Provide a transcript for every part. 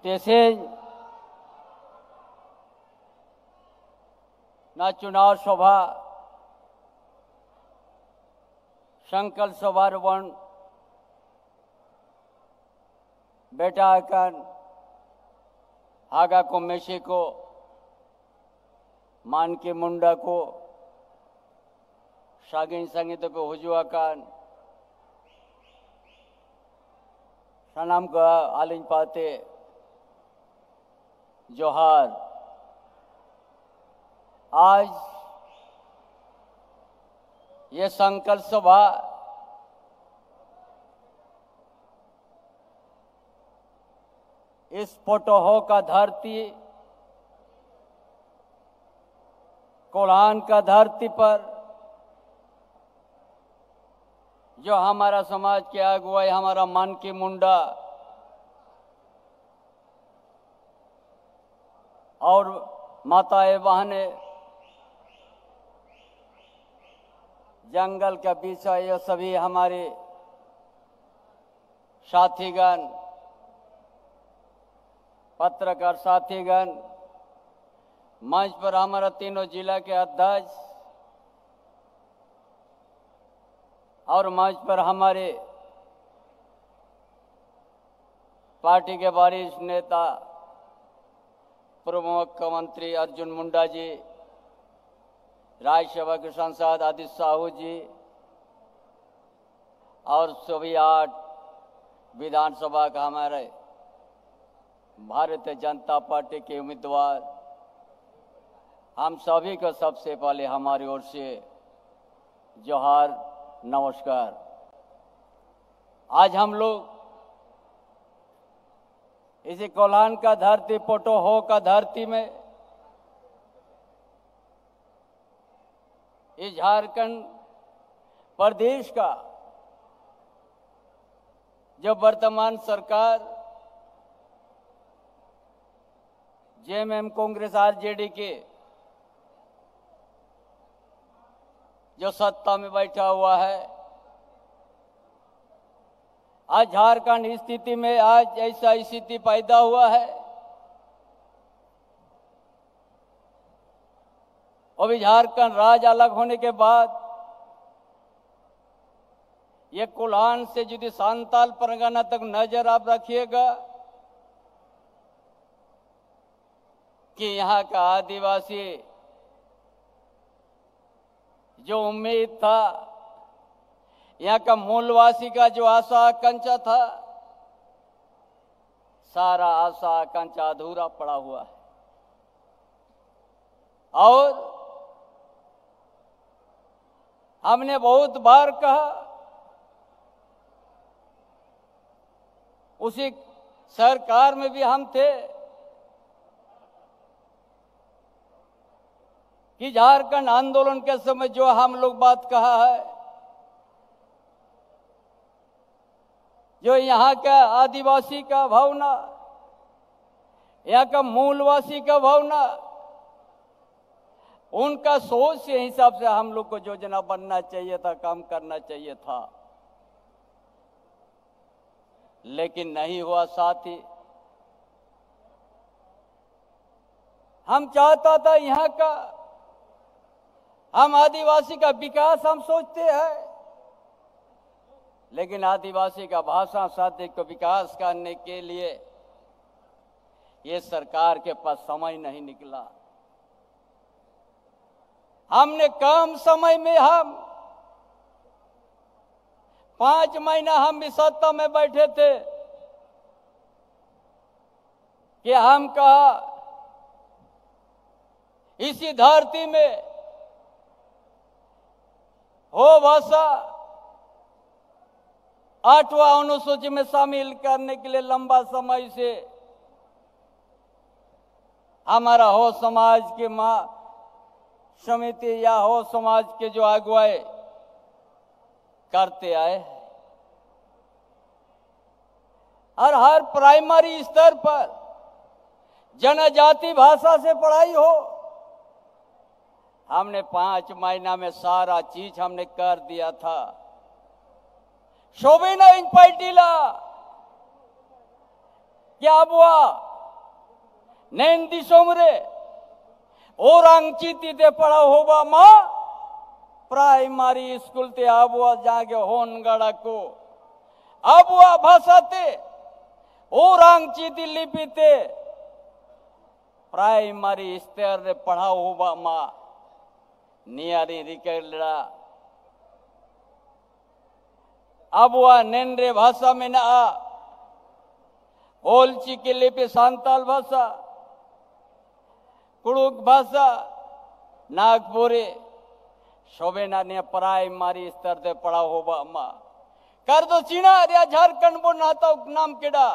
तसेच ना चुनाव सभा संकल्प सभा वन बेटा अकन आगा को मेशी को मान के मुंडा को सागिन संगीत को हुजुआ कान सनाम का आलिन पाते जोहार। आज ये संकल्प सभा इस पोटोहो का धरती कोल्हान का धरती पर जो हमारा समाज के अगुवाई हमारा मन की मुंडा और माताएं बहने जंगल का बीच ये सभी हमारे साथीगण पत्रकार साथीगण मंच पर हमारा तीनों जिला के अध्यक्ष और मंच पर हमारे पार्टी के वरिष्ठ नेता पूर्व मुख्यमंत्री अर्जुन मुंडा जी, राज्यसभा के सांसद आदित्य साहू जी और सभी 8 विधानसभा का हमारे भारतीय जनता पार्टी के उम्मीदवार, हम सभी को सबसे पहले हमारी ओर से जोहार, नमस्कार। आज हम लोग इसी कोल्हान का धरती पोटोहो का धरती में इस झारखंड प्रदेश का जो वर्तमान सरकार जेएमएम कांग्रेस आरजेडी के जो सत्ता में बैठा हुआ है, आज झारखंड स्थिति में आज ऐसा स्थिति पैदा हुआ है। अभी झारखंड राज्य अलग होने के बाद ये कोल्हान से यदि संताल परगना तक नजर आप रखिएगा कि यहाँ का आदिवासी जो उम्मीद था, यहाँ का मूलवासी का जो आशा आकांक्षा था, सारा आशा आकांक्षा अधूरा पड़ा हुआ है। और हमने बहुत बार कहा, उसी सरकार में भी हम थे कि झारखंड आंदोलन के समय जो हम लोग बात कहा है, जो यहाँ का आदिवासी का भावना, यहाँ का मूलवासी का भावना, उनका सोच के हिसाब से हम लोग को योजना बनना चाहिए था, काम करना चाहिए था, लेकिन नहीं हुआ। साथी हम चाहता था यहाँ का हम आदिवासी का विकास हम सोचते हैं, लेकिन आदिवासी का भाषा साथी को विकास करने के लिए ये सरकार के पास समय नहीं निकला। हमने कम समय में हम 5 महीना हम भी सत्ता में बैठे थे कि हम कहा इसी धरती में हो भाषा 8वां अनुसूची में शामिल करने के लिए लंबा समय से हमारा हो समाज के समिति या हो समाज के जो अगुवाई करते आए, और हर प्राइमरी स्तर पर जनजाति भाषा से पढ़ाई हो। हमने 5 महीना में सारा चीज हमने कर दिया था। शोभेना इंच पार्टीला क्या हुआ नैन दिसोम रे orang citi te पढ़ा होबा मा प्राइमरी स्कूल ते आबुआ जागे होन गड़ा को आबुआ भाषा ते orang citi लिपि ते प्राइमरी स्तर रे पढ़ा होबा मा नियारी रिकेलड़ा आबुआ नेनरे भाषा में ना ओलची के लिपि सांताल भाषा कुड़ुक भाषा नागपुरी शोभेना ने प्राइमरी स्तर ते पढ़ा होबा मा कर दो चीना रे झारखंड बो नाता नाम केड़ा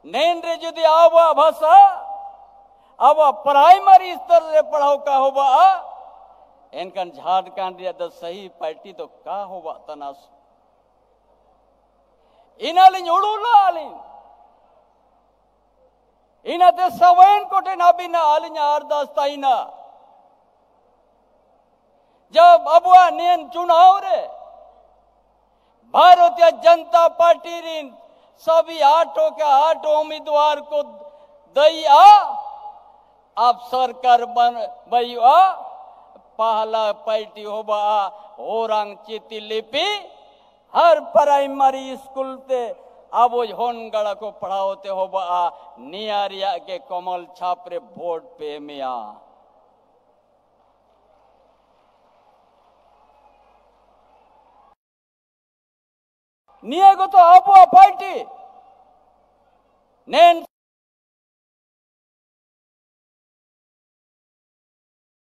नैन रे जुदी आवा भाषा अब प्राइमरी स्तर रे पढ़ाओ का होबा इनकन झारखंड रे द सही पार्टी तो का होबा तनास इनालिन उड़ुला आलिन इनाते सवैन कोटे नाबिना आलिन अरदास ताइना जब अबुआ नेन चुनाव रे भारतीय जनता पार्टी रिन सभी आठों के आठों उम्मीदवार को दैया अब सरकार बन बैया पहला पार्टी होबा orang चिति लिपि हर प्राइमरी स्कूल ते अब होनगड़ा को पढ़ाओते होबा नियारिया के कमल छापरे वोट पे मिया निया को तो आबुआ पार्टी नैन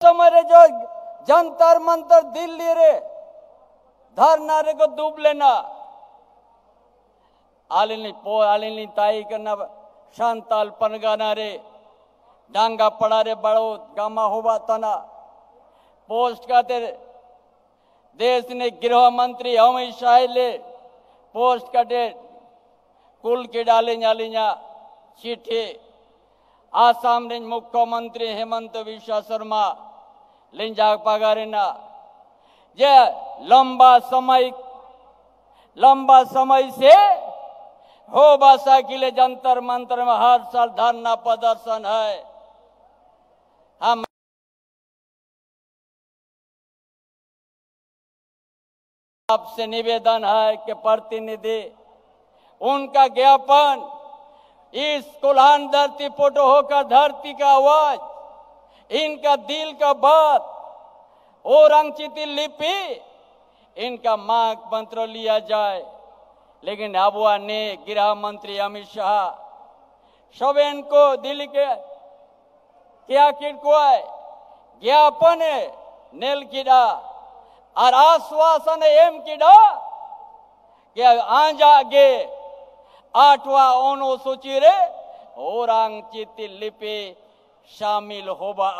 समय जो जंतर मंतर दिल्ली रे धरना रे को डूब लेना आलिनी ताई करना शांताल पनगाना रे डांगा पड़ा रे बड़ो गामा होबा तना पोस्ट करते देश ने गृह मंत्री अमित शाह ले पोस्ट कटे कुल के डालिया चिट्ठी आसाम रे मुख्यमंत्री हेमंत विश्व शर्मा लिंजा पगारेना जे लंबा समय से हो भाषा के लिए जंतर मंतर में हर साल धरना प्रदर्शन है। हम आपसे निवेदन है कि प्रतिनिधि उनका ज्ञापन इस कुल्हान धरती फोटो होकर धरती का आवाज इनका दिल का बात और अंकित लिपि इनका मांग पत्र लिया जाए। लेकिन आबुआ ने गृह मंत्री अमित शाह शोभेन को दिल्ली के क्या किड़को है ज्ञापन नेल किड़ा और आश्वासन एम किड़ा कि आगे 8वां अनुसूची रे orang चिति लिपि शामिल होबा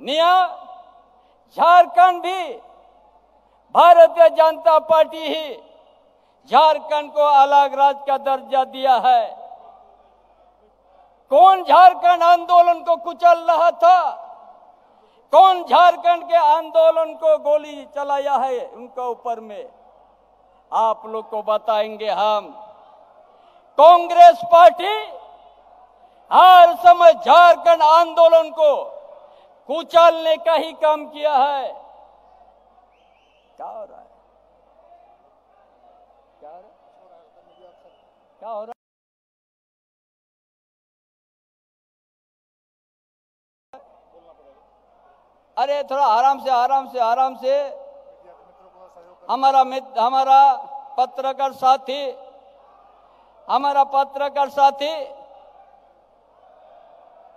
निया झारखंड भी भारतीय जनता पार्टी ही झारखंड को अलग राज्य का दर्जा दिया है। कौन झारखंड आंदोलन को कुचल रहा था, कौन झारखंड के आंदोलन को गोली चलाया है उनके ऊपर में आप लोग को बताएंगे हम। कांग्रेस पार्टी हर समय झारखंड आंदोलन को कुचलने का ही काम किया है। क्या हो रहा है, क्या हो रहा है? अरे थोड़ा आराम से हमारा पत्रकार साथी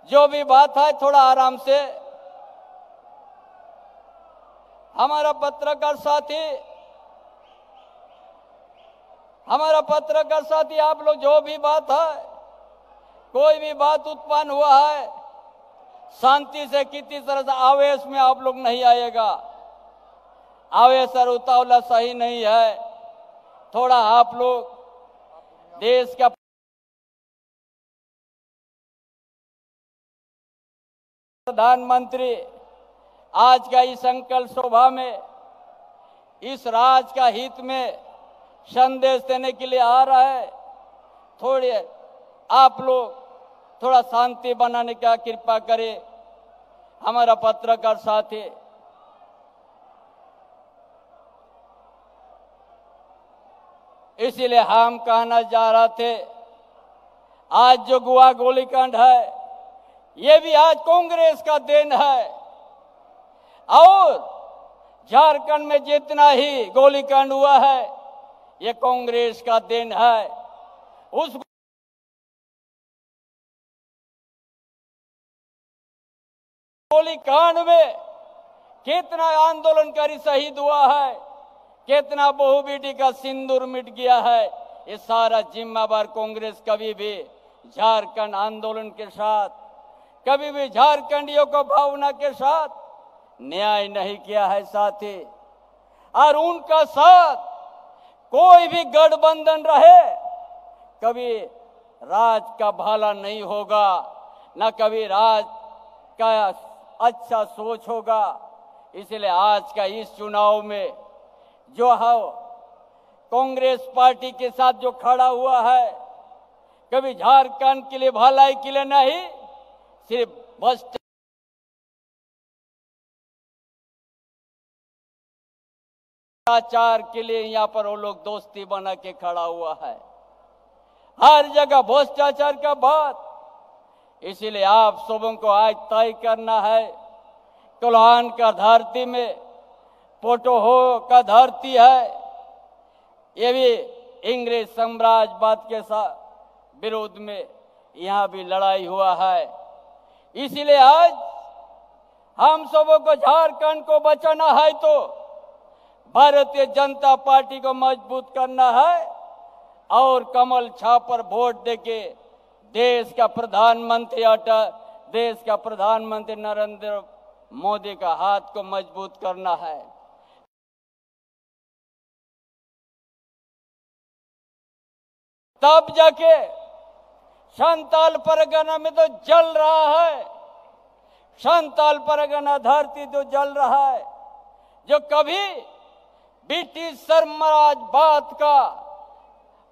जो भी बात है थोड़ा आराम से। हमारा पत्रकार साथी आप लोग जो भी बात है, कोई भी बात उत्पन्न हुआ है शांति से, किसी तरह से आवेश में आप लोग नहीं आएगा। आवेश और उतावला सही नहीं है। थोड़ा आप लोग देश का प्रधानमंत्री आज का इस संकल्प सभा में इस राज्य का हित में संदेश देने के लिए आ रहा है। थोड़े आप लोग थोड़ा शांति बनाने का कृपा करें। हमारा पत्रकार साथी इसीलिए हम कहना जा रहे थे, आज जो गोवा गोलीकांड है ये भी आज कांग्रेस का देन है, और झारखंड में जितना ही गोलीकांड हुआ है ये कांग्रेस का देन है। उस गोलीकांड में कितना आंदोलनकारी शहीद हुआ है, कितना बहू बेटी का सिंदूर मिट गया है, ये सारा जिम्मेवार कांग्रेस कभी भी झारखंड आंदोलन के साथ, कभी भी झारखंडियों को भावना के साथ न्याय नहीं किया है साथी। और उनका साथ कोई भी गठबंधन रहे कभी राज का भला नहीं होगा, न कभी राज का अच्छा सोच होगा। इसलिए आज का इस चुनाव में जो है कांग्रेस पार्टी के साथ जो खड़ा हुआ है, कभी झारखंड के लिए भलाई के लिए नहीं, सिर्फ भ्रष्टाचार के लिए यहाँ पर वो लोग दोस्ती बना के खड़ा हुआ है। हर जगह भ्रष्टाचार का बात। इसीलिए आप सबों को आज तय करना है, कोल्हान का धरती में पोटोहो का धरती है, ये भी इंग्रेज साम्राज्यवाद के साथ विरोध में यहाँ भी लड़ाई हुआ है। इसीलिए आज हम सबों को झारखंड को बचाना है तो भारतीय जनता पार्टी को मजबूत करना है, और कमल छाप पर वोट देके देश का प्रधानमंत्री नरेंद्र मोदी का हाथ को मजबूत करना है। तब जाके संताल परगना में तो जल रहा है, संताल परगना धरती तो जल रहा है, जो कभी ब्रिटिश साम्राज्यवाद का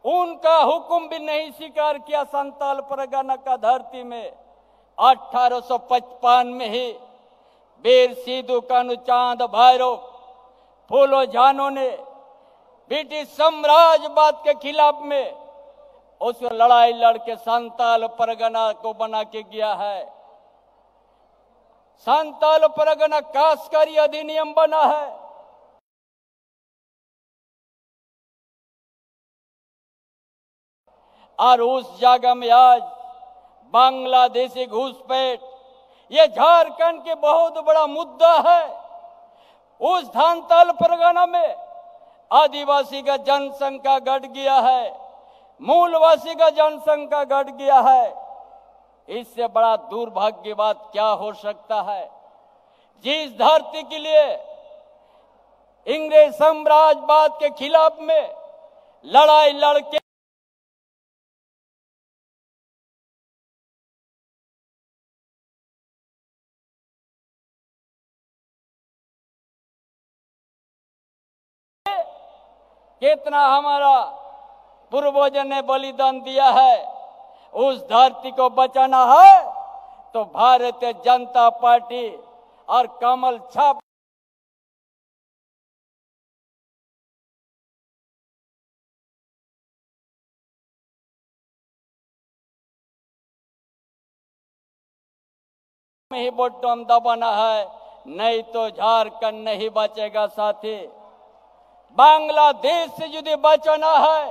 उनका हुक्म भी नहीं स्वीकार किया। संताल परगना का धरती में 1855 में ही वीर सिद्धू कान्हू चांद भैरव फूलो झानो ने ब्रिटिश साम्राज्यवाद के खिलाफ में उस लड़ाई लड़के संताल परगना को बना के गया है। संताल परगना काश्तकारी अधिनियम बना है। और उस जगह में आज बांग्लादेशी घुसपैठ ये झारखंड के बहुत बड़ा मुद्दा है। उस संताल परगना में आदिवासी का जनसंख्या घट गया है, मूलवासी का जनसंख्या घट गया है। इससे बड़ा दुर्भाग्य की बात क्या हो सकता है। जिस धरती के लिए इंग्रेज साम्राज्यवाद के खिलाफ में लड़ाई लड़के कितना हमारा पूर्वजों ने बलिदान दिया है, उस धरती को बचाना है तो भारतीय जनता पार्टी और कमल छाप में ही बटन दबाना है, नहीं तो झारखंड नहीं बचेगा साथी। बांग्लादेश से यदि बचाना है,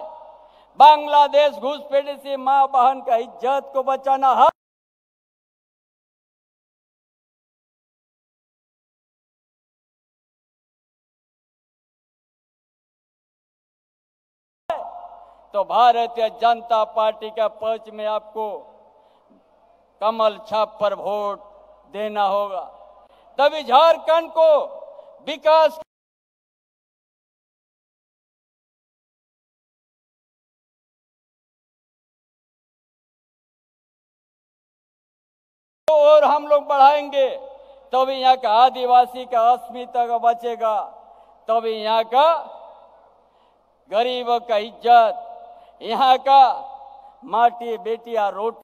बांग्लादेश घुसपैठ से मां बहन का इज्जत को बचाना है, तो भारतीय जनता पार्टी का पक्ष में आपको कमल छाप पर वोट देना होगा, तभी झारखंड को विकास और हम लोग बढ़ाएंगे, तभी यहाँ का आदिवासी का अस्मिता का बचेगा, तभी यहाँ का गरीबों का इज्जत, यहाँ का माटी बेटियां रोटी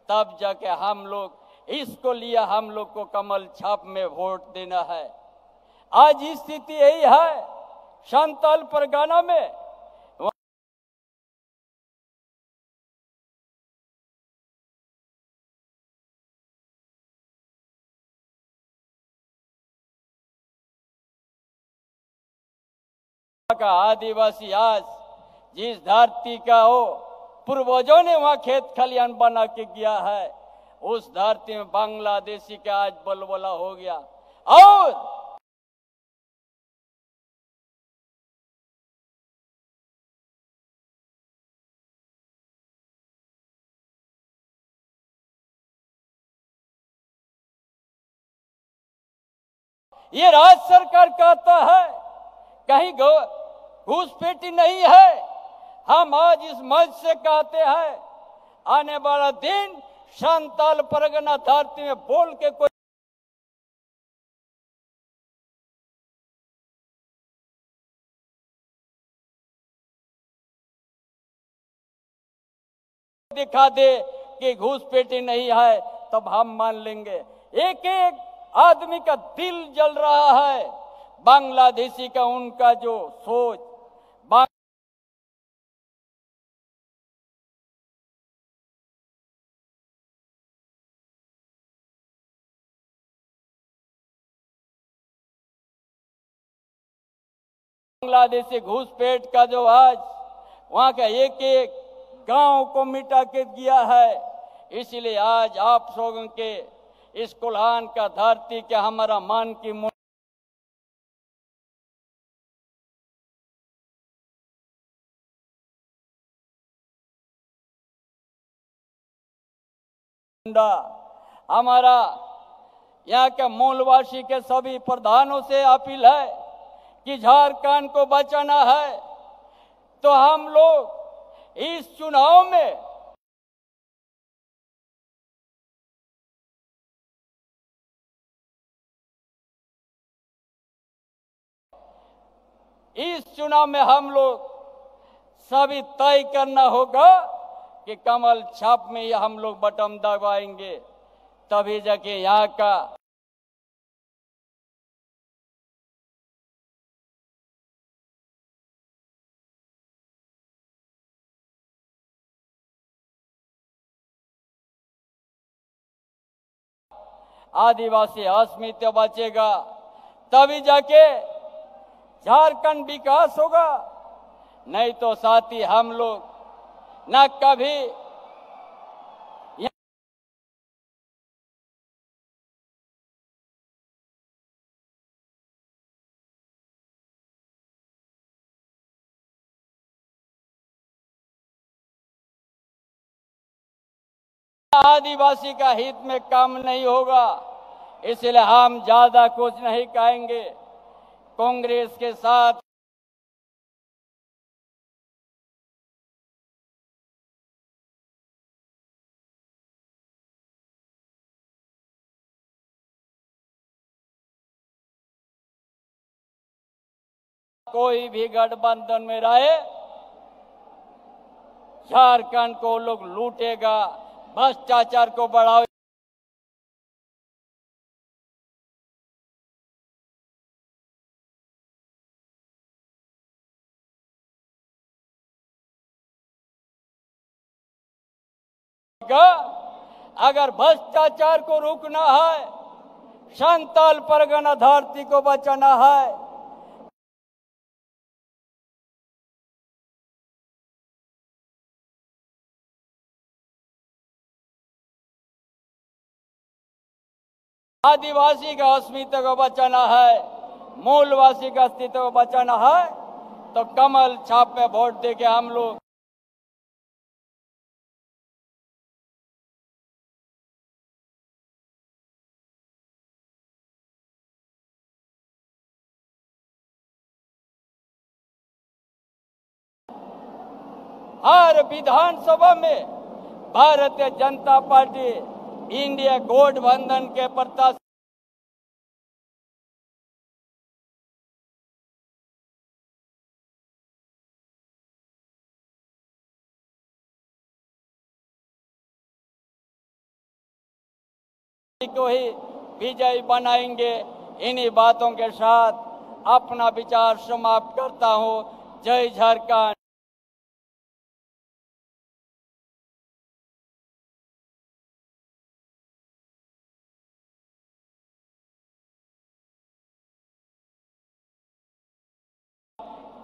तब जाके हम लोग इसको लिया, हम लोग को कमल छाप में वोट देना है। आज स्थिति यही है संताल परगना में। का आदिवासी आज जिस धरती का हो पूर्वजों ने वहां खेत खलियान बना के किया है, उस धरती में बांग्लादेशी का आज बलबला हो गया। और ये राज्य सरकार कहता है कहीं घूसपेटी नहीं है। हम आज इस मंच से कहते हैं आने वाला दिन संताल परगना धरती में बोल के कोई दिखा दे कि घूसपेटी नहीं है, तब हम मान लेंगे। एक एक आदमी का दिल जल रहा है बांग्लादेशी का, उनका जो सोच बांग्लादेशी घुसपैठ का जो आज वहां का एक एक गांव को मिटा के दिया है। इसलिए आज आप लोगों के इस कोल्हान का धरती के हमारा मान की मुंडा, हमारा यहाँ के मूलवासी के सभी प्रधानों से अपील है कि झारखंड को बचाना है, तो हम लोग इस चुनाव में हम लोग सभी तय करना होगा कि कमल छाप में ये हम लोग बटन दबाएंगे, तभी जाके यहाँ का आदिवासी अस्मिता बचेगा, तभी जाके झारखंड विकास होगा। नहीं तो साथी हम लोग न कभी आदिवासी का हित में काम नहीं होगा। इसलिए हम ज्यादा कुछ नहीं कहेंगे। कांग्रेस के साथ कोई भी गठबंधन में रहे, झारखंड को लोग लूटेगा, भ्रष्टाचार को बढ़ाओ अगर भ्रष्टाचार को रोकना है, संताल परगना धरती को बचाना है, आदिवासी का अस्मिता को बचाना है, मूलवासी का अस्तित्व को बचाना है, तो कमल छाप पे वोट देके हम लोग हर विधानसभा में भारतीय जनता पार्टी इंडिया गठबंधन के प्रत्याशी को ही विजयी बनाएंगे। इन्हीं बातों के साथ अपना विचार समाप्त करता हूं। जय झारखंड।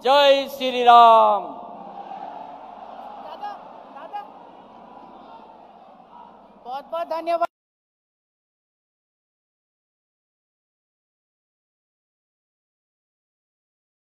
जय श्री राम। दादा बहुत बहुत धन्यवाद।